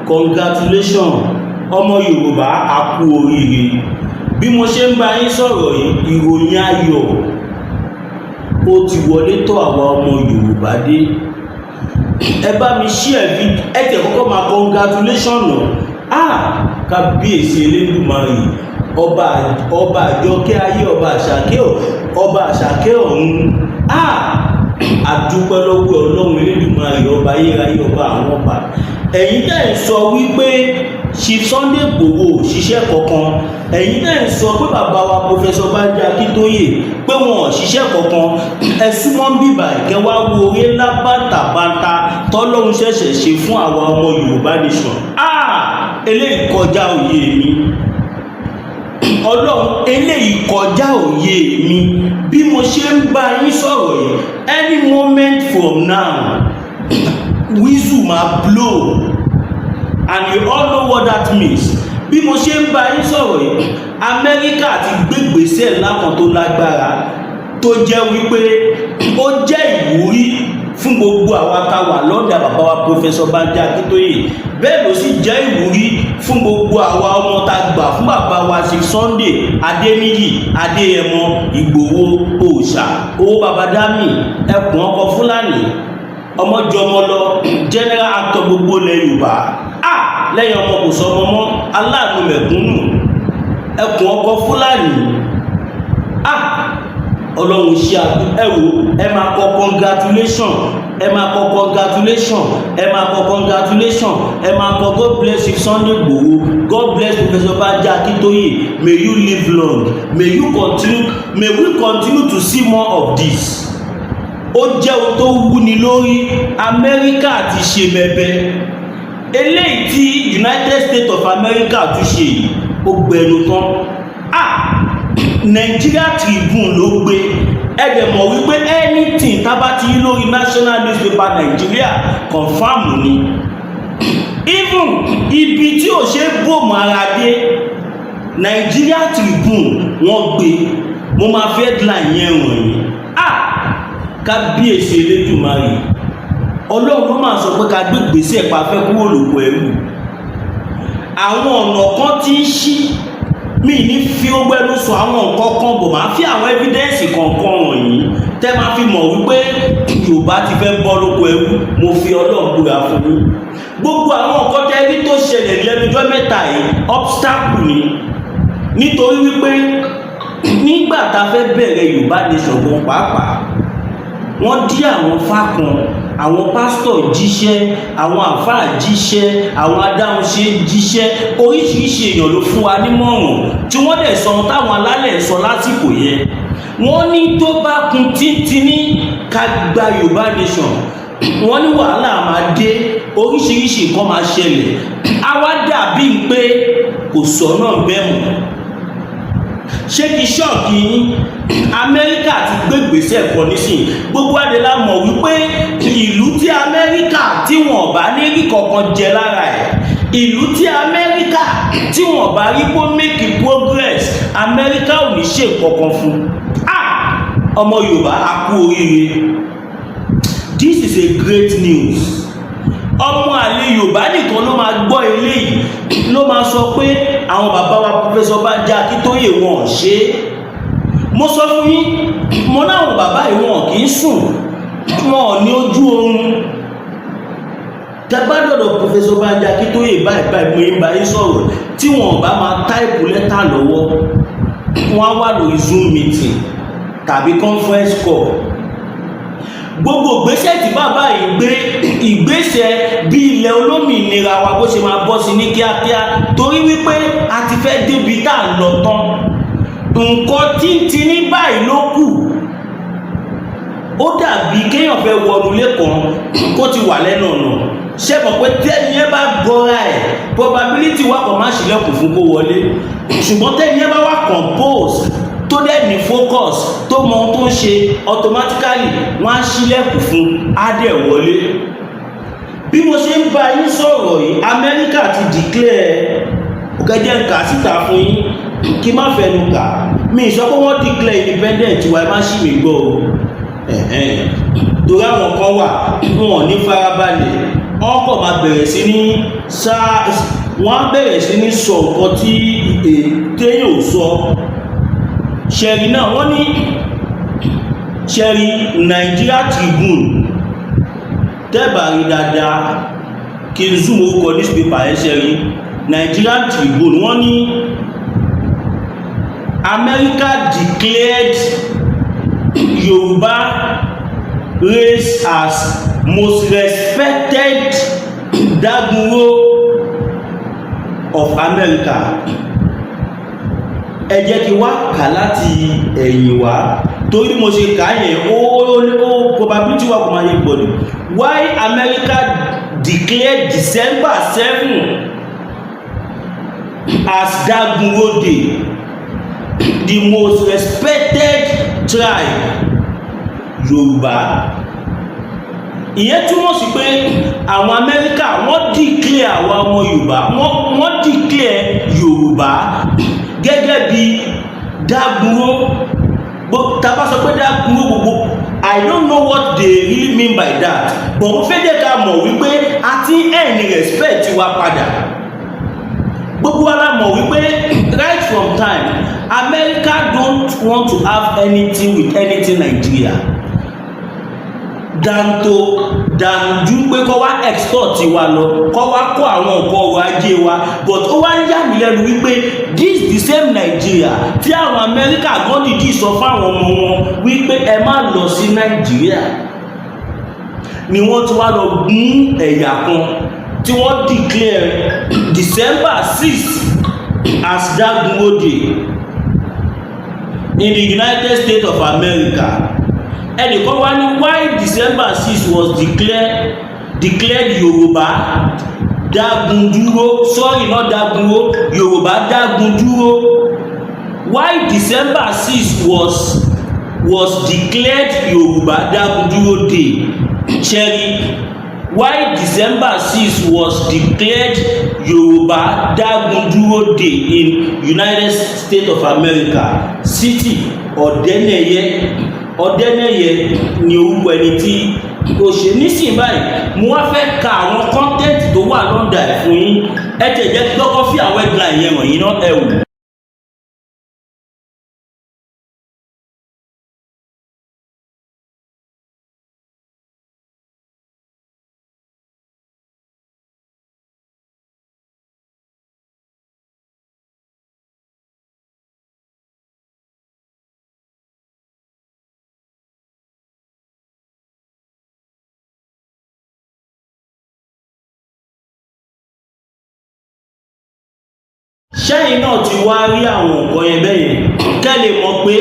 Congratulations ọmọ Yorùbá a kú oríire. Bí mo ṣe ń bá yín sọ̀rọ̀ yìí, ìròyìn ayọ̀ ó ti wọlé tọ̀ àwa ọmọ Yorùbá dé. Ẹ bá mi share video, ẹ tẹ̀ kọ́kọ́ máa congratulations náà. Kábíyèsí Elédùmarè, ọba àjọkẹ́ ayé, ọba àṣàkẹ́ ọ̀run. Àdúpẹ́ lọ́wọ́ Ọlọ́run Elédùmarè, ọba ayérayé, ọba àwọn ọba. Ẹ̀yin tẹ́ ń sọ wípé Chief Sunday Igboho ṣiṣẹ́ kankan, ẹ̀yin tẹ́ ń sọ pé bàbá wa Professor Banji Akíntóyè pé wọn ò ṣiṣẹ́ kankan, ẹ súnmọ́ bíbà ìkẹwàá wo orí ńlá bàǹtàbàǹtà tọ́lọ́run ṣẹ̀ṣẹ̀ ṣe fún àwa ọmọ Yorùbá nation. Eléyìí kọjá òye mi. Ọlọ́run, eléyìí kọjá òye mi. Bí mo ṣe ń bá yín sọ̀rọ̀ yìí, any moment from now whistle máa blow, and you all know what that means. Bí mo ṣe ń bá yín sọ̀rọ̀ yìí, Amẹ́ríkà ti gbégbèsè ńlá kan tó lágbára, tó jẹ́ wípé ó jẹ́ ìwúrí fún gbogbo àwa tá wà lọ́dọ̀ bàbá wa Professor Banji Akíntóyè. Bẹ́ẹ̀ ló sì jẹ́ ìwúrí fún gbogbo àwa ọmọ tá gbà fún bàbá wa Chief Sunday Adéníyì Adéyẹmọ Ìgbòho Òòṣà owó baba dami ẹkùn ọkọ Fúlàní ọmọjọmọlọ general actor gbogbo ilẹ̀ Yorùbá. Lẹ́yìn ọmọ kò sọ ọmọ mọ́, aláàánú mẹ̀kúnnù, ẹkùn ọkọ Fúlàní. Ọlọ́run ṣe ẹwò, ẹ máa kọ congratulation, ẹ máa kọ congratulation, ẹ máa kọ congratulation, ẹ máa kọ God bless Chief Sunday Igboho, God bless Professor Banji Akíntóyè, may you live long, may we continue to see more of this. Ó jẹ́ ohun tó wúni lórí. Amẹ́ríkà ti ṣe bẹ̀bẹ̀, eléyìí tí United States of America tún ṣe ó gbẹnu tán. Nigeria Tribune ló gbé. Ẹ dẹ̀ mọ̀ wípé anything tábà ti yí lórí national newspaper Nigeria confam ni. Even ibi tí ò ṣe bòmù ara dé, Nigeria Tribune wọ́n gbé. Mo máa fi headline yẹn wọ̀nyí. Kábíyèsí Elédùmarè, Ọlọ́run ló máa sọ pé ká gbé gbèsè ẹ̀pà fẹ́ kúrò lóko ẹrú. Àwọn ọ̀nà kan ti ń ṣí, mi ní fi owó ẹnu sọ àwọn nǹkan kan bò, máa fi àwọn evidence kankan wọ̀nyí tẹ́ máa fi mọ̀ wípé Yorùbá ti fẹ́ bọ́ lóko ẹrú. Mo fi Ọlọ́run búra fún yín. Gbogbo àwọn nǹkan tẹ́rí tó ṣẹlẹ̀ lẹ́nujọ́ mẹ́ta yìí obstacle ni, nítorí wípé nígbà tá a fẹ́ bẹ̀rẹ̀ Yorùbá nation gan pàápàá, wọ́n dí àwọn fákan, àwọn pásítọ̀ jíṣẹ́, àwọn àfáà jíṣẹ́, àwọn adáhunṣe jíṣẹ́, oríṣiríṣi èèyàn ló fún wa nímọ̀ràn tí wọ́n dẹ̀ sọ táwọn alálẹ̀ sọ lásìkò yẹn. Wọ́n ní tó bá kun tíntínní ká gba Yorùbá nation, wọ́n ní wàhálà máa dé, oríṣiríṣi nǹkan máa ṣẹlẹ̀. A wá dàbí pé kò sọ̀nà bẹ́ẹ̀ mọ́. Ṣé kí ṣọ́ọ̀kì yín, Amẹ́ríkà ti gbégbèsè ẹ̀kọ́ nísìnyí. Gbogbo adela mọ̀ wípé ìlú tí Amẹ́ríkà tí wọ́n bá ní rí kankan jẹ lára ẹ̀, ìlú tí Amẹ́ríkà tí wọ́n bá rí kó make progress, Amẹ́ríkà ò ní ṣe kankan fún. Ọmọ Yorùbá a kú oríire. This is a great news. Ọmọ àlè Yorùbá nìkan ló máa gbọ́ eléyìí, ló máa sọ pé àwọn bàbá wa Professor Banji Akíntóyè wọn ò ṣe. Mo sọ fún yín, mo láwọn bàbá yìí wọn kì í sùn, wọn ò ní ojú oorun. Tẹ́gbádọ́dọ̀ Professor Banji Akíntóyè báyìí mo ń bá yín sọ̀rọ̀, tí wọn bá máa táìpù lẹ́tà lọ́wọ́, wọ́n á wà lórí Zoom meeting tàbí conference call. Gbogbo ìgbésẹ̀ tí bàbá yìí gbé, ìgbésẹ̀ bí ilẹ̀ olómìnira wa bó ṣe máa bọ́ sí ní kíákíá, torí wípé a ti fẹ́ débi tá à ń lọ tán. Nǹkan tíntínní báyìí ló kù. Ó dàbí kéèyàn fẹ́ wọnú lẹ́kọ̀ọ́ kó ti wà lẹ́nu ọ̀nà. Ṣé mọ̀ pé tẹ́ni ẹ bá gbọ́ra ẹ̀, probability wà kó má ṣílẹ̀kùn fún kó wọlé. Ṣùgbọ́n tẹ́ni ẹ bá wà compose, tó dẹ̀ ní focus, tó mọ ohun tó ń ṣe, automatically wọ́n á ṣílẹ̀kùn fún, á dẹ̀ wọlé. Bí mo ṣe ń bá yín sọ̀rọ̀ yìí, Amẹ́ríkà ti declare, kẹjẹ ń kà síta fún yín kí má fẹnu kà. Mi sọ pé wọ́n declare independent wa, ẹ má ṣì mí gbọ́ o. torí àwọn kan wà wọn ò ní farabalẹ̀ wọ́n kọ̀ máa bẹ̀rẹ̀ sí ní wọ́n á bẹ̀rẹ̀ sí ní sọ nǹkan tí téèyàn ò sọ. ṣẹ̀rí náà wọ́n ní ṣẹ̀rí Nigeria Tribune tẹ́bàrí dáadáa kí n zoom orúkọ newspaper ẹ̀ ṣẹ̀rí Nigerian Tribune wọ́n ní America declared Yoruba race as most respected dagunro of America. ẹ jẹ́ kí wá kà láti ẹ̀yìn wá torí mo ṣe kà yẹn ó probability wà kó máa yẹ gbọ́dọ̀. Why America declared December 7 as Dagunro Day, the most respected tribe Yoruba. Ìyẹn túmọ̀ sí pé àwọn Amẹ́ríkà wọ́n declare àwọn ọmọ Yorùbá wọ́n declare Yorùbá gẹ́gẹ́ bí Dagunro. Tàbá sọ pé Dagunro gbogbo I don't know what they really mean by that, but mo fẹ́ jẹ́ ká mọ̀ wípé a ti ẹ̀ní respect wa padà. Gbogbo wa la mọ̀ wípé right from time America don't want to have anything with anything Nigeria dànjú pé kọ́ wá export wa lọ kọ́ wá kó àwọn nǹkan ọrọ̀ ajé wa, but ó wá ń yà mí lẹ́nu wípé this the same Nigeria tí àwọn Amẹ́ríkà gan dìdí sọ fáwọn ọmọ wọn wípé ẹ má lọ sí Nigeria ni wọ́n ti wá lọ gún ẹ̀yà kan tí wọ́n declare December 6 as Dagunro Day in the United States of America. Ẹnìkan wá ní why December 6 was declared Yoruba Dagunduro, sorry not Dagunro, Yoruba Dagunduro. Why December 6 was declared Yoruba Dagunduro Day. Cherry, why December 6 was declared Yoruba Dagunduro Day in United States of America. City Ọ̀dẹ́nẹ̀yẹ ni orúkọ ẹni tí ó ṣe nísìnyí báyìí. Mo wá fẹ́ ka àwọn kọ́ńtẹ́ǹtì tó wà lọ́ndà ẹ̀ fún yín. Ẹ tẹ̀ jẹ́ kí lọ́kọ́ fi àwọn headline yẹn wọ̀nyí náà ẹ wò. Ṣẹ́yìn náà ti wá rí àwọn nǹkan yẹn bẹ́yẹn kẹ́ lè mọ̀ pé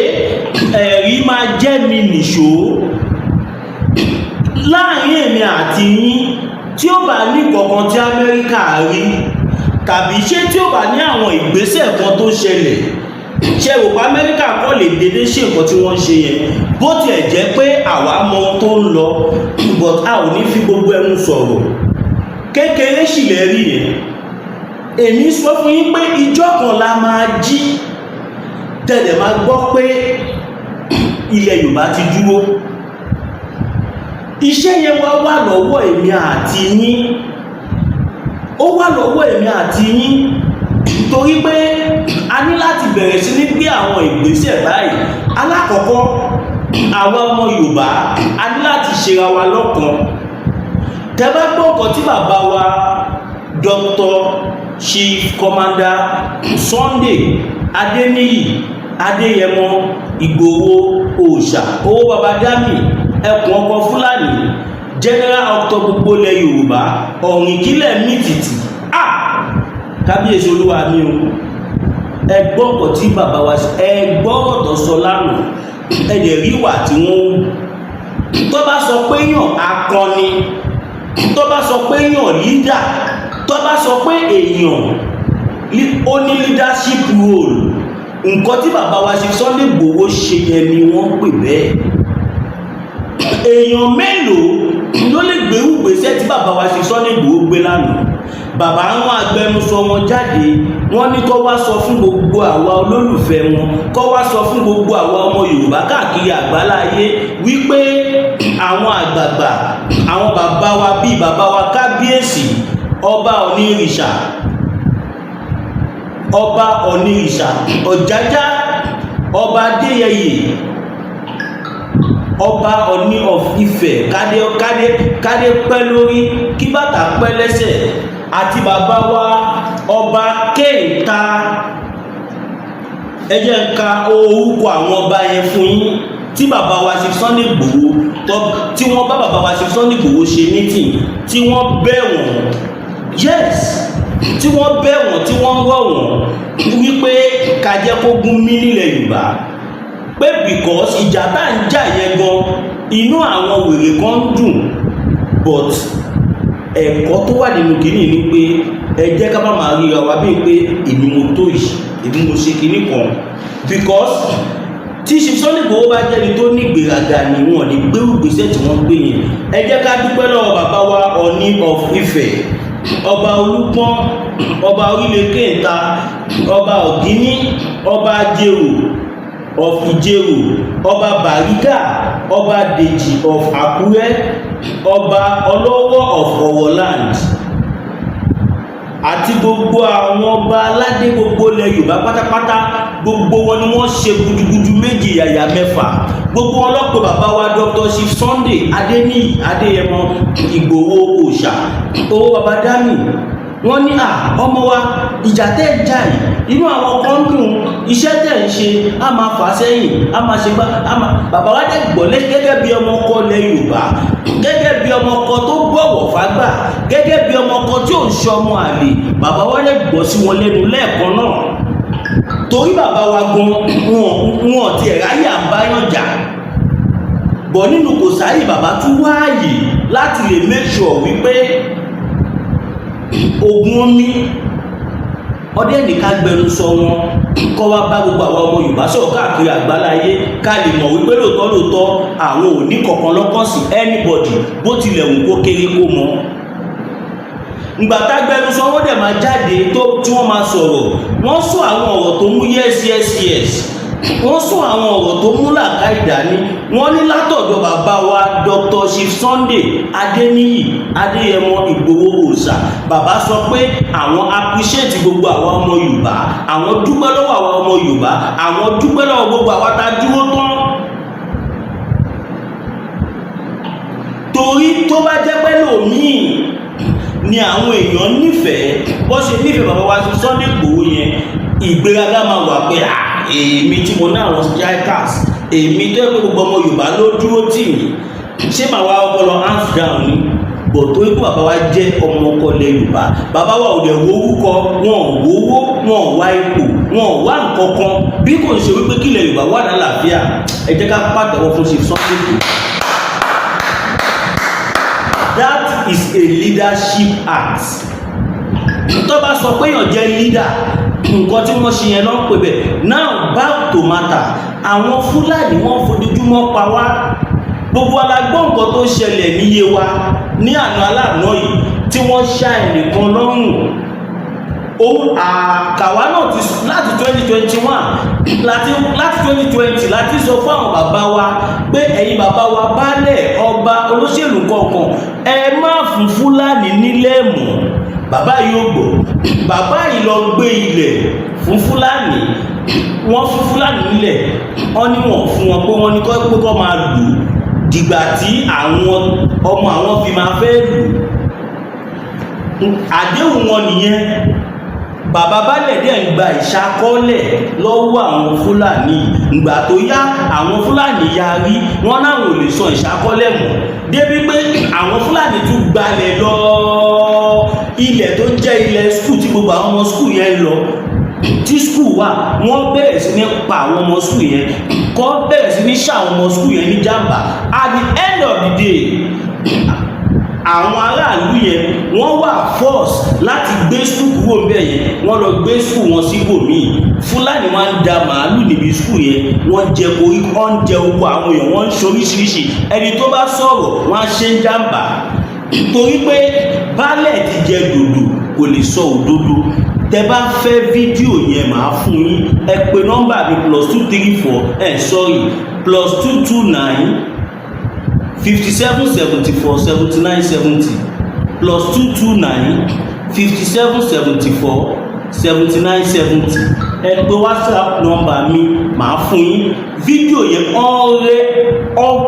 ẹ̀rí máa jẹ́ mi nìṣó láàrin èmi àti yín. Tí ó bá ní kankan tí Amẹ́ríkà rí tàbí ṣé tí ó bá ní àwọn ìgbésẹ̀ kan tó ṣẹlẹ̀, ṣe rò pé Amẹ́ríkà kọ́ lè dédé ṣe nǹkan tí wọ́n ṣe yẹn, bó tiẹ̀ jẹ́ pé àwa mọ ohun tó ń lọ but a ò ní fi gbogbo ẹnu sọ̀rọ̀. Kékeré sì lè rí yẹn. Èmi sọ fún yín pé ìjọ kan la máa jí tẹ̀lẹ̀ máa gbọ́ pé ilẹ̀ Yorùbá ti dúró. Iṣẹ́ yẹn wà lọ́wọ́ èmi àti yín, ó wà lọ́wọ́ èmi àti yín torí pé a ní láti bẹ̀rẹ̀ sí ní gbé àwọn ìgbésẹ̀ báyìí. Alákọ̀ọ́kọ́ àwọn ọmọ Yorùbá a ní láti ṣera wa lọ́kan. Tẹ́ bá gbọ́ nǹkan tí bàbá wa Dr. Chief Commander Sunday Adeniyi Adéyẹmọ Ìgbòho Òòṣà owó baba dami ẹkùn ọkọ Fúlàní general octor gbogbo ilẹ̀ Yorùbá ọ̀rìnkílẹ̀ mítìtì kábíyèsí olúwa mi o. Ẹgbọ́ ọ̀pọ̀ tí bàbá wa ẹgbọ́ ọ̀tọ̀ sọ lánàá ẹ̀dẹ̀ rí wà tí wọ́n tó bá sọ pé yàn akọni, tó bá sọ pé yàn leader, tó bá sọ pé èèyàn ó ní leadership role, nǹkan tí bàbá wa ṣe Sunday Igboho ṣe yẹn ni wọ́n pè bẹ́ẹ̀. Èèyàn mélòó ló lè gbérù gbèsè tí bàbá wa ṣe Sunday Igboho gbé lánàá? dànù. Bàbá rán agbẹnusọ wọn jáde, wọ́n ní kó wá sọ fún gbogbo àwa olólùfẹ́ wọn, kó wá sọ fún gbogbo àwa ọmọ Yorùbá káàkiri àgbáláyé wípé àwọn àgbààgbà, àwọn bàbá wa bíi bàbá wa kábíyèsí ọba onírìṣà, ọba onírìṣà Ọ̀jájá, ọba Adéyẹyè, ọba Ọ̀ní of Ifẹ̀, kádé pẹ́ lórí kí bàtà pẹ́ lẹ́sẹ̀, àti bàbá wa ọba Kéńtà. Ẹ jẹ́ n ka orúkọ àwọn ọba yẹn fún yín tí bàbá wa ṣe Sunday Igboho tí wọ́n bá bàbá wa ṣe Sunday Igboho ṣe meeting, tí wọ́n bẹ̀ wọ́n, yes, tí wọ́n bẹ̀ wọ́n, tí wọ́n rọ̀ wọ́n wípé ká jẹ́ kó gún mí nílẹ̀ Yorùbá, pé because ìjà tá ń jà yẹn gan inú àwọn wèrè kan ń dùn, but ẹ̀kọ́ tó wà nínú kìíní ni pé ẹ jẹ́ ká bá máa ríra wa bíi pé èmi mo tó yìí, èmi mo ṣe kìíní kan, because tí Sunday Igboho bá jẹ́ni tó ní ìgbéraga ni wọ́n lè gbé ìgbésẹ̀ tí wọ́n gbé yẹn. Ẹ jẹ́ ká dúpẹ́ lọ́wọ́ bàbá wa Ọ̀ní of Ifẹ̀, ọba Olúpọ́n, ọba Orílẹ̀ Kéńtà, ọba Ògíní, ọba Ajérò of Ìjẹ̀rò, ọba Bàrígà, ọba Dèjì of Àkúrẹ́, ọba Ọlọ́wọ́ of Ọ̀wọ̀land, àti gbogbo àwọn ọba aládé gbogbo ilẹ̀ Yorùbá pátápátá, gbogbo wọn ni wọ́n ṣe gudugudu méjì yàyà mẹ́fà. Gbogbo wọn ló pè bàbá wa Dr. Chief Sunday Adéyẹmọ Ìgbòho Òòṣà, owó baba dami. Wọ́n ní ọmọ wa ìjà tẹ́ ń jà yìí, inú àwọn kan dùn, iṣẹ́ tẹ́ ń ṣe á máa fà sẹ́yìn, á máa ṣe gbá, bàbá wa dẹ̀ gbọ́lẹ̀ gẹ́gẹ́ bí ọmọ ọkọ ilẹ̀ Yorùbá, gẹ́gẹ́ bí ọmọ ọkọ tó bọ̀wọ̀ fágbà, gẹ́gẹ́ bí ọmọ ọkọ tí ò ń ṣe ọmọ àlè. Bàbá wa dẹ̀ gbọ́ sí wọn lẹ́nu lẹ́ẹ̀kan náà, torí bàbá wa gan wọn ti ẹ̀ráyè àbáyàn jà, bọ̀ nínú kò sáyè bàbá tún wáàyè láti lè make sure wípé ogun omi ọdẹ nìkan gbẹnusọ wọn kọ́ wá bá gbogbo àwọn ọmọ Yorùbá sọ̀rọ̀ káàkiri àgbáláyé ká lè mọ̀ wípé lóòótọ́ àwọn ò ní kọ̀ọ̀kan lọ́kàn sí anybody bó tilẹ̀ wù kó kéré kó mọ́. Ìgbà tá gbẹnusọ wọn dẹ̀ máa jáde tí wọ́n máa sọ̀rọ̀, wọ́n sọ àwọn ọ̀rọ̀ tó mú yes, wọ́n sọ àwọn ọ̀rọ̀ tó mú làákàyè dání. Wọ́n ní látọ̀dọ̀ bàbá wa Dr. Chief Sunday Adéyẹmọ Ìgbòho Òòṣà, bàbá sọ pé àwọn appreciate gbogbo àwọn ọmọ Yorùbá, àwọn dúpẹ́ lọ́wọ́ àwọn ọmọ Yorùbá, àwọn dúpẹ́ lọ́wọ́ gbogbo àwọn tá dúró tán. Torí tó bá jẹ́ pé lòmíì ni àwọn èèyàn nífẹ̀ẹ́ bó ṣe nífẹ̀ẹ́ bàbá wa sí Sunday Igboho yẹn, ìgbéraga máa wà pé èmi tí mo náà àwọn strikers, èmi tó yẹ pé gbogbo ọmọ Yorùbá ló dúró tì mí, ṣé màá wá ọpọlọ hands down ni? Bọ̀ tó ikú bàbá wa jẹ́ ọmọ ọkọ ilẹ̀ Yorùbá, bàbá wa ò dẹ̀ wo orúkọ, wọn ò wówó, wọn ò wá ipò, wọn ò wá nǹkan kan bí kò ṣe wípé kí ilẹ̀ Yorùbá wà lálàáfíà. Ẹ jẹ́ ká pàtẹ́wọ́ fún Chief Sunday Igboho. That is a leadership act. Tó bá sọ pé èèyàn jẹ́ leader, nǹkan tí wọ́n ṣe yẹn ló ń pè bẹ́ẹ̀. Now back to matter. Àwọn Fúlàní wọ́n fojoojúmọ́ pa wá. Gbogbo alágbọ́n nǹkan tó ṣẹlẹ̀ ní Yewa ní àná aláàná yìí tí wọ́n ṣá ẹnìkan lọ́rùn. Àkàwá náà ti láti 2021 láti 2020 láti sọ fún àwọn bàbá wa pé ẹ̀yin bàbá wa baálẹ̀ ọba olóṣèlú kọ̀ọ̀kan ẹ má fún Fúlàní nílẹ̀ mọ́. Bàbá yìí ò gbọ́, bàbá yìí lọ gbé ilẹ̀ fún Fúlàní, wọ́n fún Fúlàní nílẹ̀, wọ́n ní wọ́n fún wọn pé wọ́n ní kọ́ máa lù dìgbà tí àwọn ọmọ àwọn fi máa fẹ́ lù. Àdéhùn wọn nìyẹn. Bàbá baálẹ̀ dẹ̀ ń gba ìṣàkọọ́lẹ̀ lọ́wọ́ àwọn Fúlàní. Ìgbà tó yá àwọn Fúlàní yarí, wọ́n láwọn ò lè sọ ìṣàkọọ́lẹ̀ mọ́, débi pé àwọn Fúlàní tún gbalẹ̀ lọ ilẹ̀ tó jẹ́ ilẹ̀ skul tí gbogbo àwọn ọmọ skul yẹn lọ, tí skul wà, wọ́n bẹ̀rẹ̀ sí ní pa àwọn ọmọ skul yẹn, kọ́ bẹ̀rẹ̀ sí ní ṣá àwọn ọmọ skul yẹn ní jàmbá. At the end of the day, àwọn aráàlú yẹn wọ́n wà force láti gbé skul kúrò ńbẹ̀ yẹn, wọ́n lọ gbé skul wọn síbòmíì. Fúlàní wọ́n ń da màálù níbi skul yẹn, wọ́n jẹ koríko, wọ́n jẹ oko àwọn èèyàn, wọ́n ń ṣoríṣiríṣi. Ẹni tó bá sọ̀rọ̀ wọ́n á ṣe ń jàmbá. torí pé baálẹ̀ ti jẹ dòdò kò lè sọ òdodo. Tẹ́ bá fẹ́ fídíò yẹn màá fún yín, ẹ pè nọ́mbà mi +229 57 74 79 70 +229 57 74 79 70. ẹ pè WhatsApp nọ́mbà mi màá fún yín fídíò yẹn.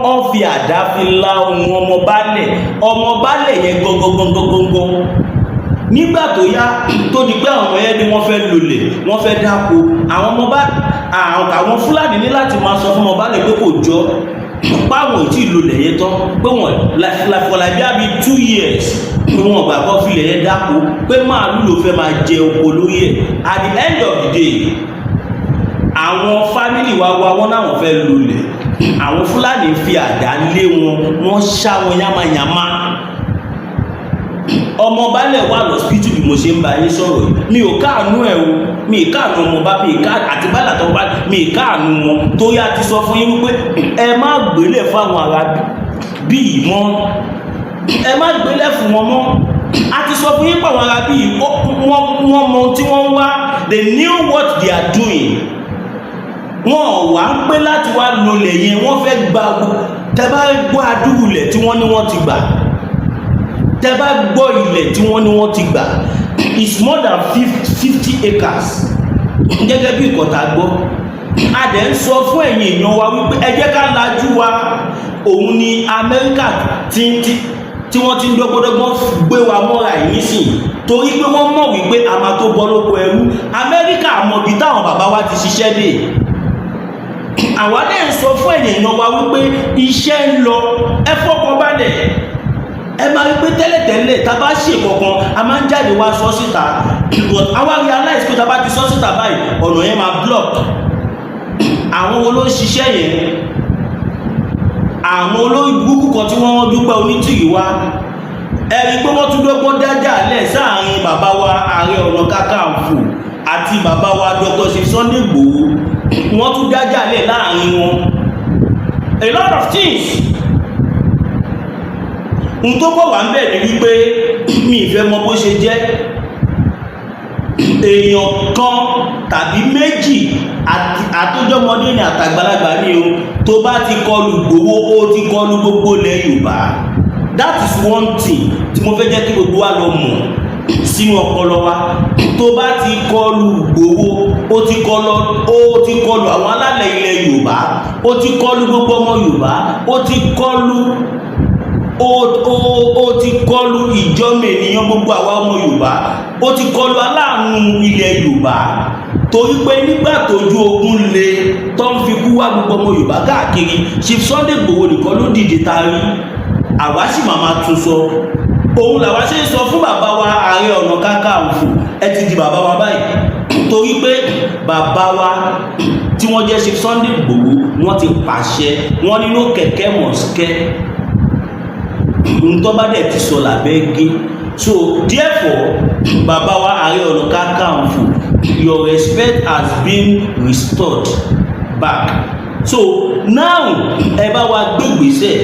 Ọ́n fi àdá fi la ohun ọmọ baálẹ̀ yẹn gangan. Nígbà tó yá tó di pé àwọn yẹn ni wọ́n fẹ́ lolẹ̀, wọ́n fẹ́ dáko, àwọn Fúlàní ní láti máa sọ fún ọmọ baálẹ̀ pé kò jọ páwọn tí lolẹ̀ yẹn tán, pé wọ́n láfọlábí àbí 2 years pé wọ́n gbàgbọ́ filẹ̀ yẹn dáko, pé màálù ló fẹ́ máa jẹ oko lórí ẹ̀. At the end of the day àwọn fámìlì wa wọ́n náà wọ́n fẹ́ lolẹ̀, àwọn Fúlàní fi àdá lé wọn, wọ́n ṣá wọn yamayama. Ọmọ baálẹ̀ wà lọ́sípítù bí mo ṣe ń bá yín sọ̀rọ̀ yìí. Mi ò káàánú ẹ̀ o, mi ì káàánú ọmọ bá àti baálẹ̀ àtọmọ bá mi ì káàánú wọn, torí a ti sọ fún yín wípé ẹ má gbélé fáwọn ará bí yìí mọ́, ẹ má gbélé fún wọn mọ́. A ti sọ fún yín pé àwọn ará bí yìí wọ́n mọ tí wọ́n wá, they knew what they are doing. Wọ́n wá ń pé láti wá lólè yẹn, wọ́n fẹ́ gba tẹ́ bá gbọ́ adúrúlẹ̀ tí wọ́n ní wọ́n ti gbà, tẹ́ bá gbọ́ ilẹ̀ tí wọ́n ní wọ́n ti gbà, it's more than 50 acres gẹ́gẹ́ bí ìkọ̀tà gbọ́. A dẹ̀ ń sọ fún ẹ̀yin èèyàn wa wípé ẹ jẹ́ ká lajú wa. Òun ni Amẹ́ríkà tí wọ́n ti ń dọ́gbọ́dọ́gbọ́n gbé wa mọ́ra yìí nísìn, torí pé wọ́n mọ̀ wípé a máa tó bọ́ lóko ẹrú. Amẹ́ríkà mọ̀ bí táwọn bàbá wa ti ṣiṣẹ́ dé. Àwa dẹ̀ ń sọ fún ẹ̀yin èèyàn wa wípé iṣẹ́ ń lọ, ẹ fọkàn balẹ̀. Ẹ máa rí pé tẹ́lẹ̀tẹ́lẹ̀ tá bá ṣe kankan a máa ń jáde wá sọ síta, but àwa realize pé tá bá ti sọ síta báyìí ọ̀nà yẹn máa block. Àwọn olóṣìṣẹ́ yẹn, àwọn olóògbúkú kan tí wọ́n dúpẹ́ Onítìrí wá, ẹ rí pé wọ́n tún dọ́gbọ́n dájà lẹ̀ sáàrin bàbá wa Ààrẹ Ọ̀nà Kakanfò àti bàbá wa Dr. Sunday Igboho. Wọ́n tún dájà lẹ̀ láàrin wọn, a lot of things. N tó kọ̀ wá ń bẹ̀ ni wípé mi ìfẹ́ mọ bó ṣe jẹ́, èèyàn kan tàbí méjì àtọjọ́mọdé ni àtàgbàlagbà ni o, tó bá ti kọlù Ìgbòho ó ti kọlù gbogbo ilẹ̀ Yorùbá. That is one thing tí mo fẹ́ jẹ́ kí gbogbo wa lọ mọ̀ sínú ọpọlọ wa. Tó bá ti kọlù Ìgbòho ó ti kọlù àwọn alálẹ̀ ilẹ̀ Yorùbá, ó ti kọlù gbogbo ọmọ Yorùbá, ó ti kọlù ìjọ́mọ ènìyàn gbogbo àwa ọmọ Yorùbá, ó ti kọlù aláàánú ilẹ̀ Yorùbá. Torí pé nígbà tójú ogun le tó ń fi kú wá gbogbo ọmọ Yorùbá káàkiri, Chief Sunday Igboho nìkan ló dìde tarí. Àwa sì máa tún sọ, òun làwa ṣe ń sọ fún bàbá wa Ààrẹ Ọ̀nà Kakanfò, ẹ ti di bàbá wa báyìí. Torí pé bàbá wa tí wọ́n jẹ́ Chief Sunday Igboho wọ́n ti pàṣẹ, wọ́n nínú kẹ̀kẹ́ mọ̀ọ́sìkẹ́ ntọ́ bá dẹ̀ ti sọ làbẹ́ gé. So therefore bàbá wa Ààrẹ Ọ̀nà Kakanfò, your respect has been restored back. So now ẹ bá wa gbé ìgbésẹ̀,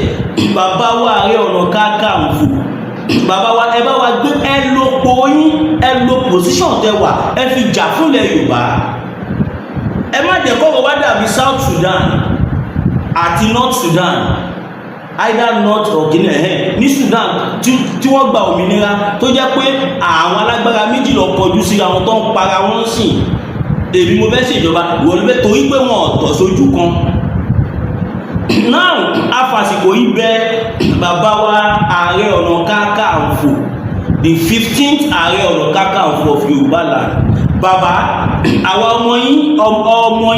bàbá wa Ààrẹ Ọ̀nà Kakanfò, bàbá wa ẹ bá wa gbé, ẹ lo pòyín, ẹ lo position tẹ wà, ẹ fi jà fúnlẹ̀ Yorùbá. Ẹ má jẹ́ kọ́wọ́ wá dàbí South Sudan àti North Sudan, either North or Guinea. Ní Sudan tí wọ́n gba òmìnira tó jẹ́ pé àwọn alágbára méjì lọ kọjú sí àwọn tó ń para wọn sìn. Èmi mo fẹ́ ṣèjọba wọ́n fẹ́, torí pé wọn ọ̀tọ̀ sójú kan. Now afàsìkò yìí bẹ̀ bàbá wa Ààrẹ Ọ̀nà Kakanfò, the 15th Ààrẹ Ọ̀nà Kakanfò of Yorùbá land. Bàbá, àwa ọmọ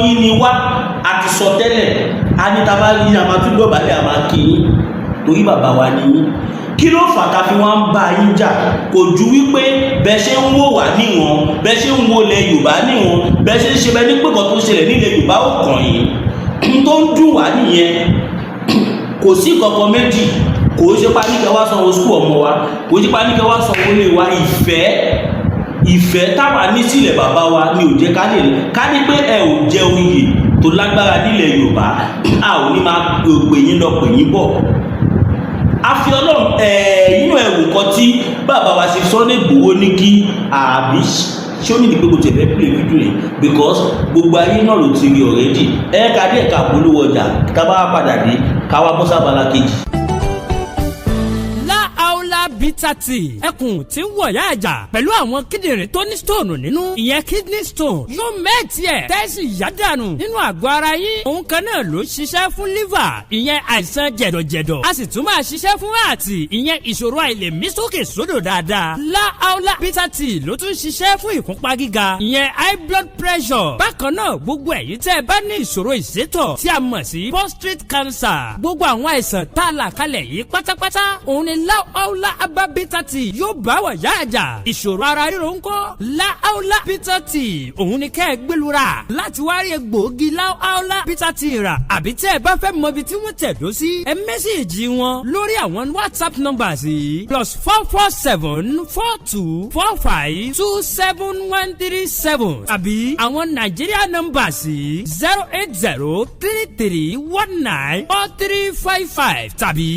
yín ni wá, àti sọ tẹ́lẹ̀, a ní tá bá rí àmà tún dọ̀bálẹ̀ àmà kí yín, torí bàbá wa ni yín. Kí ló fà tá fi wọ́n ń bá yín jà? Kò ju wípé bẹ́ ṣe ń wò wá níwọ̀n, bẹ́ ṣe ń wo ilẹ̀ Yorùbá níwọ̀n, bẹ́ ṣe ń ṣe bẹ́ ní pé kan tó ṣẹlẹ̀ nílẹ̀ Yorùbá ò kàn yín. N tó ń dùn wá nìyẹn. Kò sí kankan méjì, kò ṣe pa ní kẹ́ wá sanwó skul ọmọ wa, kò ṣe pa ní kẹ́ wá sanwó ilé wa. Ìfẹ́ táwa ní sílẹ̀ bàbá wa ni ò jẹ́ ká ní pé ẹ ò jẹ oyè tó lágbára nílẹ̀ Yorùbá, a ò ní máa pè yín lọ pè yín bọ̀. àfi Ọlọ́run nínú ẹ̀wù kan tí bàbá wa ṣe Sunday Igboho ní kí àbí ṣé ó ní ìdígbò tẹ̀ fẹ́ play video yẹn because gbogbo ayé náà ló ti rí already ẹ̀ka díẹ̀ ká polówó ọjà ká bá padà dé ká wá bọ́ sábàlá kejì. Bitter tea ẹkùn tí ń wọ̀yá àjà pẹ̀lú àwọn kíndìnrín tó ní stone nínú ìyẹn kidney stone yóò mẹ́ẹ̀tì ẹ̀ tẹ́sí yádànù nínú àgọ́ ara yín òun kan náà ló ṣiṣẹ́ fún liver ìyẹn àìsàn jẹ̀dọ̀jẹ̀dọ̀ a sì tún máa ṣiṣẹ́ fún ààtì ìyẹn ìṣòro àìlèmí sókè sódò dáadáa láàólà bitter tea ló tún ṣiṣẹ́ fún ìfúnpá gíga ìyẹn high blood pressure bákan náà gbogbo ẹ̀yin tẹ́ ẹ bá ní ìṣòro ìsétọ̀ tí a mọ̀ sí prostate cancer gbogbo àwọn àìsàn tá a là kalẹ̀ yìí pátápátá òun ni láàólà Aba bitter tea yóò bá wà yá àjà ìṣòro ara ríro ńkọ́ láàólà bitter tea òun ni kẹ́ ẹ gbẹlura láti wá rí egbòogi láàólà bitter tea rà àbí tẹ́ ẹ bá fẹ́ mọ ibi tí wọ́n tẹ̀dó sí ẹ mẹ́sàgì wọn lórí àwọn WhatsApp numbers yìí +447-4245-27137 àbí àwọn Nigeria numbers yìí 08033194355 tàbí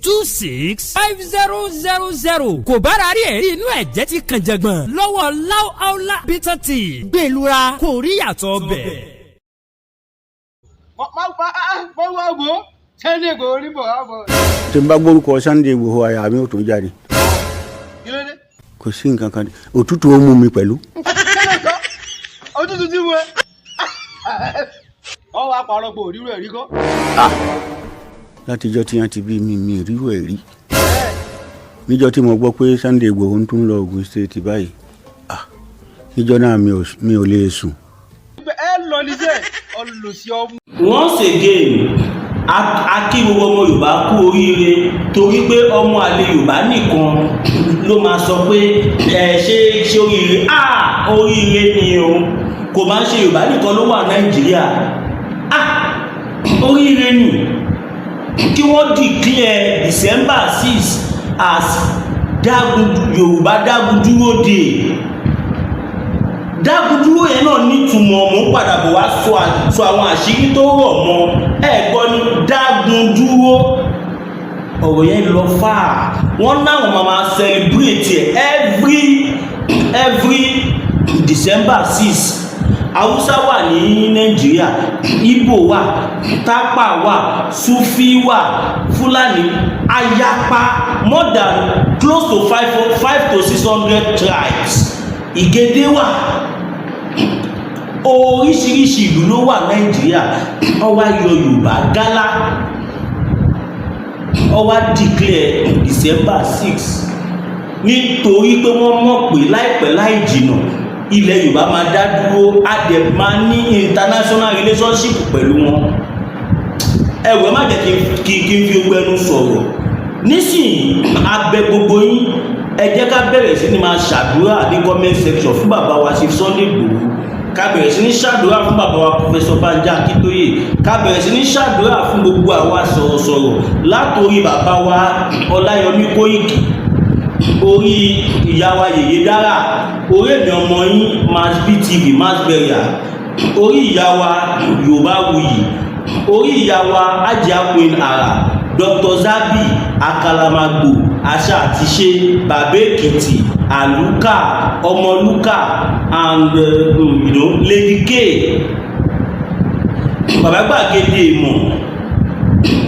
08026265000 kò bára rí ẹ̀rí inú ẹ̀jẹ̀ ti kàn jẹ̀gbọ̀n lọ́wọ́ láàólà bitter tea gbẹ̀lura kò rí yàtọ̀ bẹ̀. tí n bá gbórúkọ Sunday Igboho àyà mi ò tó jáde kò sí nǹkan kan òtútù ó mú mi pẹ̀lú. òtútù tí mo ọ wá parọ́ pé òrírò ẹ̀rí kọ́. látijọ́ tí wọ́n ti bí mi ríru ẹ̀ rí níjọ́ tí mo gbọ́ pé Sunday Igboho ń tún lọ Ògùn State báyìí níjọ́ náà mi ò lè sùn. ẹ lọ níṣẹ́ ọlọ́sí ọmú. Once again a kí gbogbo ọmọ Yorùbá kú oríire torí pé ọmọ àlè Yorùbá nìkan ló máa sọ pé ṣé oríire oríire ni o kò máa ń ṣe Yorùbá nìkan ló wà Nàìjíríà oríire ni kí wọ́n declare December 6 as Yorùbá dágúndúró day dágúndúró yẹn náà nítumọ̀ mú padà bọ̀ wá sọ àwọn àṣírí tó rọ̀ mọ́ ẹ̀gbọ́n ní dágúndúró ọ̀rọ̀ yẹn lọ fà wọ́n náwọn máa celebrate every December 6 Hausa wà ní Nàìjíríà, Igbo wà, Tápà wà, Sufi wà, Fúlàní, Ayapa, more than close to 500 to 600 tribes. Ìgèdè wà, oríṣiríṣi ìlú ló wà Nàìjíríà. Ó wá yọ Yorùbá gálá, ó wá declare December 6 nítorí pé wọ́n mọ̀ pé láìpẹ́ láì jìnnà ilẹ̀ Yorùbá máa dá dúró adẹ̀ máa ní international relationship pẹ̀lú wọn. Ẹ̀wẹ̀ má jẹ́ kí n fi ogbó ẹnu sọ̀rọ̀ nísìnyí abẹ gbogbo yín ẹ jẹ́ ká bẹ̀rẹ̀ sí ní máa ṣàdúrà ní comment section fún bàbá wa Chief Sunday Igboho, ká bẹ̀rẹ̀ sí ní ṣàdúrà fún bàbá wa Professor Banji Akintoye, ká bẹ̀rẹ̀ sí ní ṣàdúrà fún gbogbo àwa sọ̀rọ̀sọ̀rọ̀ látòrí bàbá wa Ọláyọmí Kóìkì, orí ìyá wa Yèyé Dára, orí èmi ọmọ yín Mass BTV Mass Burial, orí ìyá wa Yorùbá Wuyì, orí ìyá wa Ajia Queen Ara, Dr. Zabi Akalamagbo, Àṣà àti Ṣe, Bàbá Èkìtì, Àlùkà, Ọmọlúkà, and Lady K, Bàbá Gbàgede Ìmọ̀,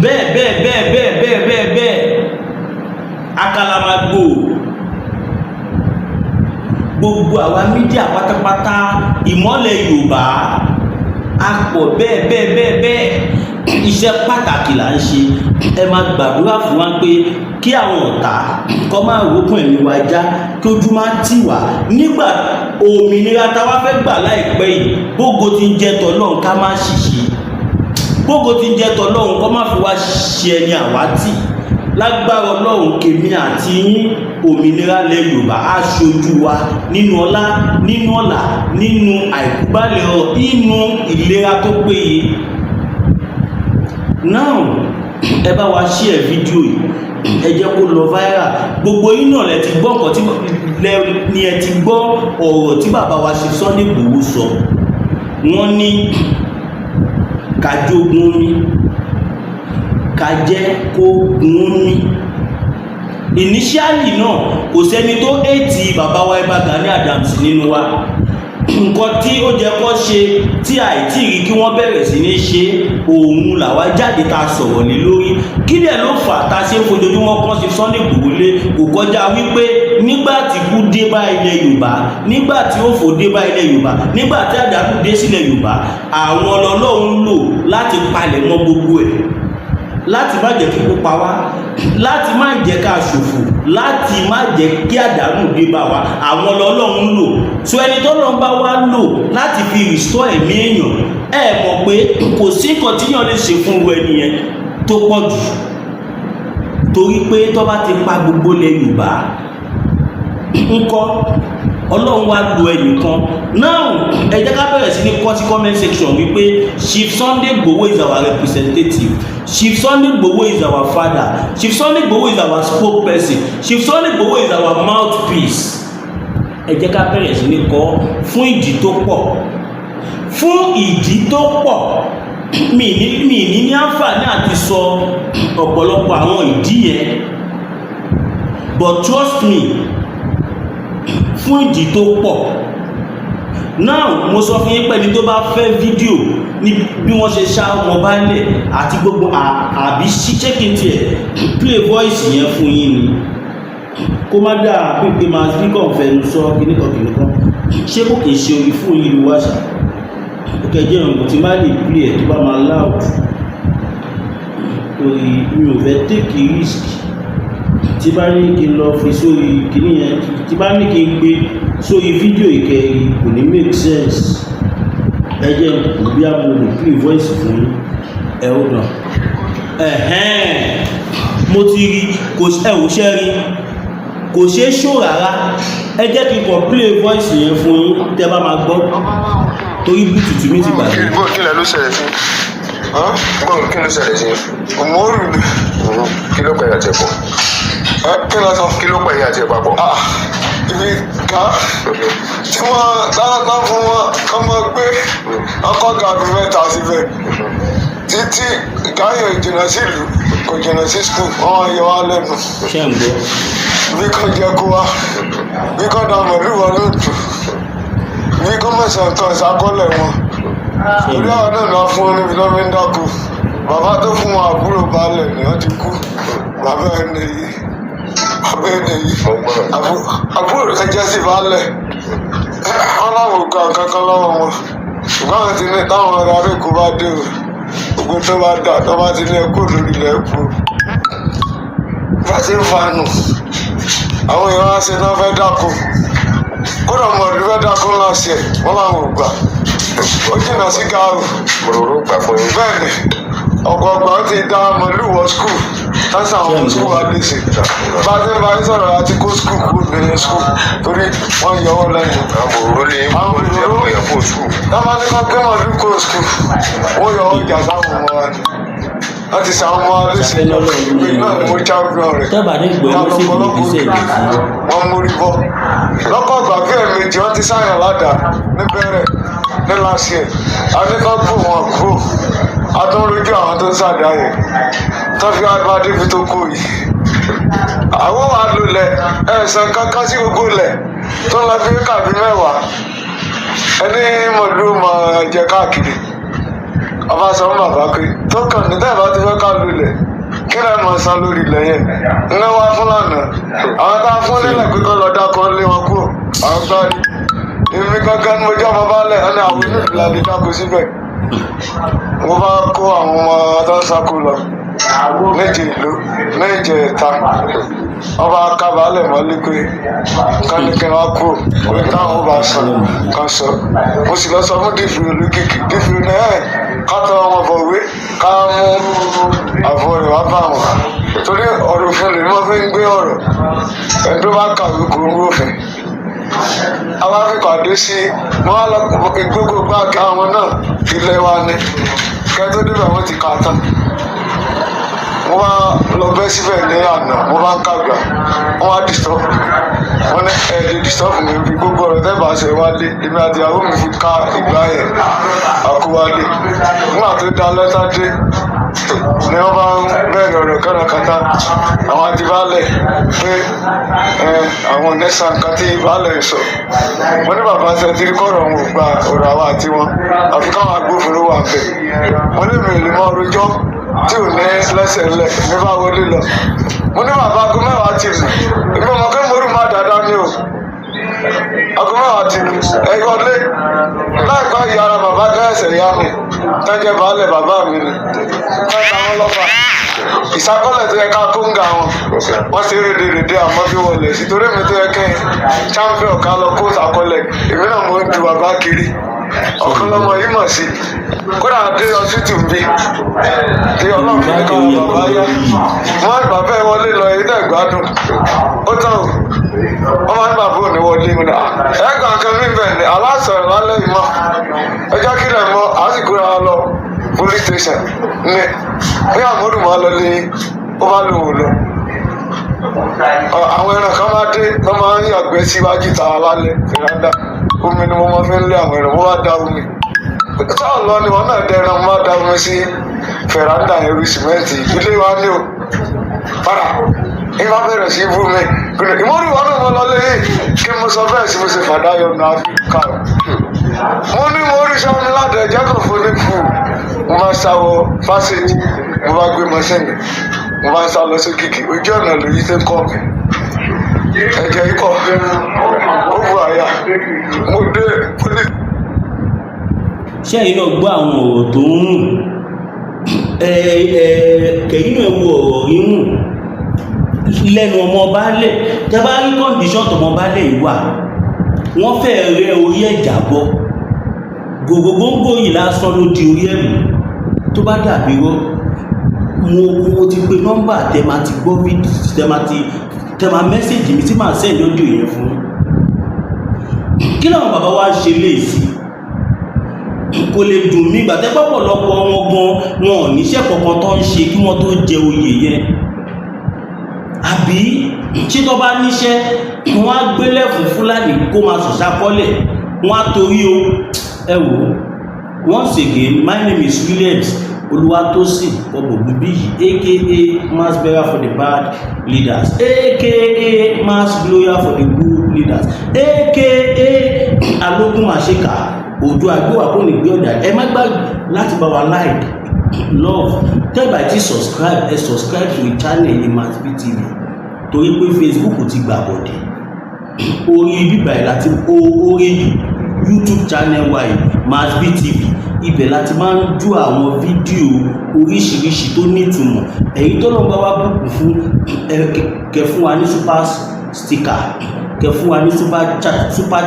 bẹ́ẹ̀ Akalamagbo, gbogbo àwa mídíà pátápátá ìmọ́lẹ̀ Yorùbá apọ̀ bẹ́ẹ̀ iṣẹ́ pàtàkì là ń ṣe. Ẹ máa gbàdúrà fún wa pé kí àwọn ọ̀tá kọ́ máa rókùn ẹ̀mí wa já, kí ojú máa tì wá nígbà òmìnira táwa fẹ́ gbà láìpẹ́ yìí. Bógo ti ń jẹ́ tọ́lọ́run ká má ṣìṣe, bógo ti ń jẹ́ tọ́lọ́run kọ́ má fi wá ṣe ẹni àwátì. Lágbára Ọlọ́run kèmí àti yín òmìnira lẹ̀ Yorùbá aṣojú wa nínú ọlá, nínú ọlà, nínú àìkúbálẹ̀ ọ̀rọ̀, nínú ìlera tó péye. Now ẹ bá wa share fídíò yìí, ẹ jẹ́ kó lọ viral. Gbogbo yín náà lẹ ti gbọ́ nǹkan ni ẹ ti gbọ́ ọ̀rọ̀ tí bàbá wa Chief Sunday Igboho sọ. Wọ́n ní ká jogun omi, ká jẹ́ kó gún ní. Initially náà kò sẹ́ni tó hate bàbá wa Ìbà Gani Adams nínú wa. Nǹkan tí ó jẹ́ kó ṣe tí àìtí rí kí wọ́n bẹ̀rẹ̀ sí ní ṣe òun làwa jáde ta sọ̀rọ̀ lé lórí. Kí dẹ̀ ló fà tá ṣe ń fojoojúmọ́ kàn sí Sunday Igboho lé kò kọjá wípé nígbà tí kú dé bá ilẹ̀ Yorùbá, nígbà tí òfò dé bá ilẹ̀ Yorùbá, nígbà tí àdánù dé sílẹ̀ Yorùbá, àwọn Ọlọ́run lò láti palẹ̀ mọ́ gbogbo ẹ̀, láti má jẹ́ kí kó pa wá, láti má jẹ́ ká ṣòfò, láti má jẹ́ kí àdánù dé bá wa, àwọn Ọlọ́run lò. So ẹni tọ́lọ́run bá wá lò láti fi restore ẹ̀mí èèyàn, ẹ mọ̀ pé kò sí nǹkan tí yàn lè ṣe fún irú ẹni yẹn tó pọ̀ jù, torí pé tó bá ti pa gbogbo ilẹ̀ Yorùbá ńkọ́, Ọlọ́run wá lo ẹnìkan. Now ẹ jẹ́ ká bẹ̀rẹ̀ sí ní kọ sí comment section wípé Chief Sunday Igboho is our representative, Chief Sunday Igboho is our father, Chief Sunday Igboho is our spokesperson, Chief Sunday Igboho is our mouthpiece. Ẹ jẹ́ ká bẹ̀rẹ̀ sí ní kọ fún ìdí tó pọ̀, fún ìdí tó pọ̀. mi ní àǹfààní àti sọ ọ̀pọ̀lọpọ̀ àwọn ìdí yẹn, but trust me, fún ìdí tó pọ̀. Now mo sọ fún yín pé ní tó bá fẹ́ fídíò ní bí wọ́n ṣe ṣá ọmọ balẹ̀ àti gbogbo àbí ṣíṣẹ́ kí n tiẹ̀ play voice yẹn fún yín ni, kó má dáa pípé máa speaker fẹnu sọ kìnnìkan ṣé kò kìí ṣe orí fún yín wá ṣá kẹjẹ ọ̀gbọ̀n tí má lè play ẹ̀ tó bá máa loud, torí mi ò fẹ́ take risk. Tí bá ní kí n lọ fi sórí kìíní yẹn, tí bá ní kí n gbé sórí fídíò ìkẹyìn kò ní make sense. Ẹ jẹ́ bí a mo lè play voice fún ẹ ó nà. Mo ti rí kò ẹ̀wò ṣẹ́ rí kò ṣe é ṣó rárá. Ẹ jẹ́ kí n kàn play voice yẹn fún yín tẹ́ bá máa gbọ́, torí bluetooth mi ti bàjẹ́. Kí ló ṣẹlẹ̀ sí? Kí ló ṣẹlẹ̀ sí? Òmòrù ni. Kí ló pẹ̀lú àti ẹ̀pọ̀? Kí ló sọ? Kí ló pẹ̀lú àti ẹ̀pọ̀ àpọ̀? Ibi ká tí wọ́n dáná fún wọn kọ́ mọ́ pé ọkọ̀ gàdú mẹ́ta síbẹ̀ títí gáyọ̀ ìjìnà sí ìlú kò jìnà sí skul wọ́n yọ wá lẹ́nu. Ṣé ń gbọ́? Bí kò jẹ́ kó wá, bí kò dá mọ̀lú wọn lóòtù, bí kò mọ̀sán kan ìsákọ́lẹ̀ wọn. Orí àwọn náà lọ fún oníbi lọ́mí ń dákú. Bàbá tó fún wọn àbúrò balẹ̀ ni wọ́n ti kú. Bàbá ẹni yìí, àbúrò ẹjẹ́ sì balẹ̀. Wọ́n láwọn ògùn àkankan lọ́wọ́ wọn. Ṣùgbọ́n àwọn ti ní táwọn ará rẹ̀ kó bá dé o. Ogun tó bá dà tó bá ti ní ẹkú lórí ilẹ̀ ẹ̀kú. Bá ti ń fanù. Àwọn èèyàn wá sí náà fẹ́ dákú. Kódà mọ̀ọ́dún fẹ́ dákú ńlá sí ẹ̀, wọ́n láwọn ògbà. Ó jìnnà sí gáàrù. Mòróró gbà fún yín. Bẹ́ẹ̀ni, ọ̀gbọ̀gbọ̀ ti dá mọ̀lú wọ skul. Tásà àwọn skul wa lè ṣe. Bá a ti ń bá yín sọ̀rọ̀ láti kó skul kúrò nínú skul torí wọ́n yọ ọ́ lẹ́yìn. Àwọn òróró lè ń bọ̀ ní ẹ̀kọ́ yẹn kó skul. Tábà ní ká gbé mọ̀lú kó skul, wọ́n yọ ọjà sáwọn ọmọ wa ni. Wọ́n ti sàwọn ọmọ wa lè ṣe ìgbé náà ni mo champion rẹ̀. Tábà ní ìgbẹ́ ló sì ní ìgbésẹ̀ ìgbésẹ̀. Wọ́n mórí bọ́. Lọ́kọ̀ ìgbà bí ẹ̀ẹ̀mejì wọ́n ti sáyàn ládàá níbẹ̀rẹ̀ ní last year. Adékọ́kù wọn kúrò. Adúrójú àwọn tó ń sàdá yẹn. Tó fi wá débi tó kó yìí. Àwọn wà lulẹ̀ ẹ̀sán kankan sí gbogbo lẹ̀ tó ń lọ fi kàbí mẹ́wàá. Ẹni mọ̀lú máa jẹ káàkiri. Ọba sọ fún bàbá pé tó kàn ní tẹ́ẹ̀ bá ti fẹ́ ká lulẹ̀. Kí lẹ́ mọ̀ san lórí ilẹ̀ yẹn? Iná wá fún lánàá. Àwọn tá a fún nílẹ̀ pé kọ́ lọ dákọ́ lé wọn kúrò. Àwọn gbárí. Èmi gangan ni mo jẹ́ ọmọ balẹ̀ ẹni àwọn onílù la lè dáko síbẹ̀. Mo bá kó àwọn ọmọ adásákò lọ. Méje ẹ̀ta. Wọ́n bá kábàálẹ̀ mọ́lé pé kánikẹ́ wá kúrò. Orí táwọn bá sọ kan sọ. Mo sì lọ sọ fún dìfìrì olókìkí. Dìfìrì náà ká tọ́ ọmọ bọ̀wé ká mú àbọ̀ rẹ̀ wá bá wọn. Torí ọ̀rọ̀ òfin lè mọ́ fi ń gbé ọ̀rọ̀. Ẹni tó bá kàwé kò ń gbófin. Àwọn afẹ́kọ̀ọ́dé sí wọ́n á lọ gbogbo gbáàkì àwọn náà ilé wa ní kẹ́tọ́ débẹ̀ wọ́n ti kà á tán. Wọ́n wá lọ bẹ́ síbẹ̀ ní àná wọ́n bá ń kàgbà wọ́n wá disturb wọ́n ní ẹ̀ẹ́dì disturb mi bí gbogbo ọ̀rọ̀ tẹ́ bá ṣe wálé èmi àti ìyàwó mi fi ká ìgbà yẹn àkówálé nígbà tó dá lẹ́tà dé ni wọ́n bá ń bẹ̀rẹ̀ ọ̀rọ̀ káràkátà àwọn àti baálẹ̀ pé àwọn nẹ́sàn kan tí baálẹ̀ sọ wọ́n ní bàbá ṣe ti kọ́rọ̀ wọn gba ọ̀rọ̀ àwọn àti wọn àfi káwọn agbófinró wà bẹ̀ wọ́n lè mi lè mọ ọrọ̀jọ́ tí ò ní lẹ́sẹ̀ ńlẹ̀ ní bá wọlé lọ mo ní bàbá aago mẹ́wàá ti lù èmi ọmọ kí mo rú má dáadáa ní o aago mẹ́wàá ti lù ẹ̀yọ́ lé láìpẹ́ ìyá ara bàbá gẹ́sẹ̀ yá mi tẹ́jẹ́ baálẹ̀ bàbá mi ni mẹ́ta wọn lọ́fà ìsákọ́lẹ̀ tó yẹ ká kóńgà wọn wọ́n ṣe rédèrèdè àmọ́ bí wọlé sí torí mi tó yẹ kẹ́yìn champion ká lọ kó sàkọ́lẹ̀ èmi náà mo ń ju bàbá kiri ọ̀kan lọ́mọ yìí mọ̀ sí kódà dé ọsítù ń bí tí ọlọ́run ní ká bàbá yá wọ́n bàbá ẹ wọlé lọ èyí náà gbádùn ó tán o wọ́n máa ń bàbá òní wọlé mi náà ẹ̀gbọ́n kan mi bẹ̀ ní aláṣọ̀rọ̀ lálẹ́ ìmọ̀ ẹjọ́ kílẹ̀ mọ́ àsìkò ra lọ police station ní bí àmọ́dù máa lọ lé ó bá lò wò lọ àwọn ẹran kan máa dé wọ́n máa ń yàgbẹ́ síwájú ta lálẹ́ ìrádà omi ni wọ́n máa fi ń lé àwọn ẹran wọ́n bá da omi táà lọ ni wọ́n náà dẹran wọ́n bá da omi sí fẹ̀ráńdà ẹrù sìmẹ́ǹtì ilé wa ní o padà ìbá bẹ̀rẹ̀ sí ibú mi ìmọ̀rù wọn náà mọ̀ lọ lé kí mo sọ bẹ́ẹ̀ sí mo ṣe fàdáyọ̀ náà áfíríkà mo ní mo rí sọ́mi láti ẹ̀jẹ̀ kan fún ní fún mo máa sáwọ fásitì mo bá gbé mọ́sẹ́nì mo bá ń sá lọ sí kìkì ojú ọ̀nà lòyí tẹ́ kọ́ mi ẹ̀jẹ̀ ikọ̀ ó bu àyà mo dé pólí. ṣé ẹ̀yin náà gbọ́ àwọn ọ̀rọ̀ tó ń rùn kẹ̀yìn náà wo ọ̀rọ̀ yìí rùn lẹ́nu ọmọ baálẹ̀ tẹ́ bá rí kọ́ndíṣọ́n tọmọ baálẹ̀ yìí wà wọ́n fẹ́ rẹ orí ẹ̀jà bọ́ gbogbogbò yìí lásán ló di orí ẹ̀mú tó bá dàbí rọ́ mo ti pe nọ́mbà tẹ́ máa ti gbọ́ fídíò tẹ́ máa mẹ́sẹ̀jì mi tí màá sẹ́ẹ̀dì ọdún yẹn fún kí làwọn bàbá wa ṣe léèsì kò lè dùn mí gbàtẹ́ pọ̀pọ̀lọpọ̀ wọn gan wọn ò níṣẹ́ kankan tó ń ṣe kí wọ́n tó jẹ oyè yẹn àbí tí tó bá níṣẹ́ wọ́n á gbélé fún Fúlàní kó máa sọ̀sá kọ́lẹ̀ wọ́n á torí o ẹ wò once again my name is Williams Olúwatósìn Ọbọ̀gbìbíyì aka mass bearer for the bad leaders aka mass blower for the good leaders aka alógún màṣẹ́kà òjò àgbéwà kò ní gbé ọ̀dà ẹ má gbàgbé láti bá wa like love tẹ́ bá ti subscribe ẹ subscribe to the channel Imasb TV torí pé Facebook ti gbà bọ̀dẹ̀ orí bíbá ẹ̀ láti orí YouTube channel wa Imasb TV ibẹ̀ láti máa ń ju àwọn fídíò oríṣiríṣi tó nítumọ̀ èyí tó lọ́n bá wá bùkún fún kẹ fún wa ní super sticker kẹ fún wa ní super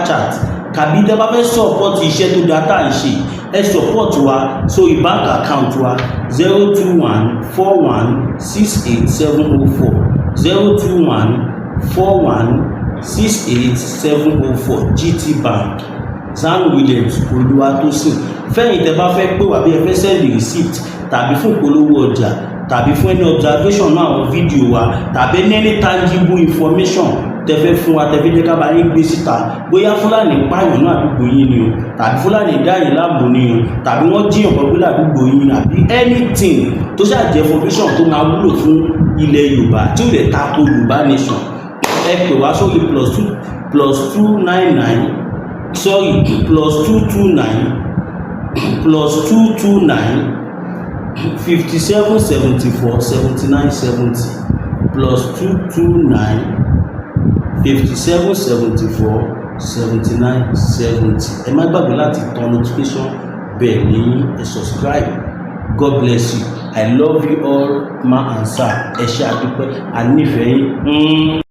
chat kàbí tẹ́ bá fẹ́ support iṣẹ́ tó dá tá à ń ṣe ẹ support wa sórí bank account wa 02141687040 02141687040 GT Bank San Williams Olúwatósìn fẹ́yìn tẹ́ bá fẹ́ pè wá bí ẹ fẹ́ send receipt tàbí fún ìpolówó ọjà tàbí fún any observation náà àwọn fídíò wa tàbí any tangible information tẹ́fẹ́ fún wa tẹ́fẹ́ jẹ́ ká bá yín gbé síta bóyá Fúlàní pààyàn náà àdúgbò yín ni o tàbí Fúlàní dáyìn láàbò ni o tàbí wọ́n jíyàn kan gbé ládùúgbò yín àbí anything tó ṣàjẹ́ information tó máa wúlò fún ilẹ̀ Yorùbá tí ó lè tako Yorùbá nation ẹ pè wá sórí +299 sorry +229 5774 7970 +229 5774 7970 ẹ má gbàgbé láti tan notification bell ní ẹ subscribe. God bless you. I love you all ma and sir ẹ ṣé àdúpẹ́ ànífẹ̀ẹ́ yín.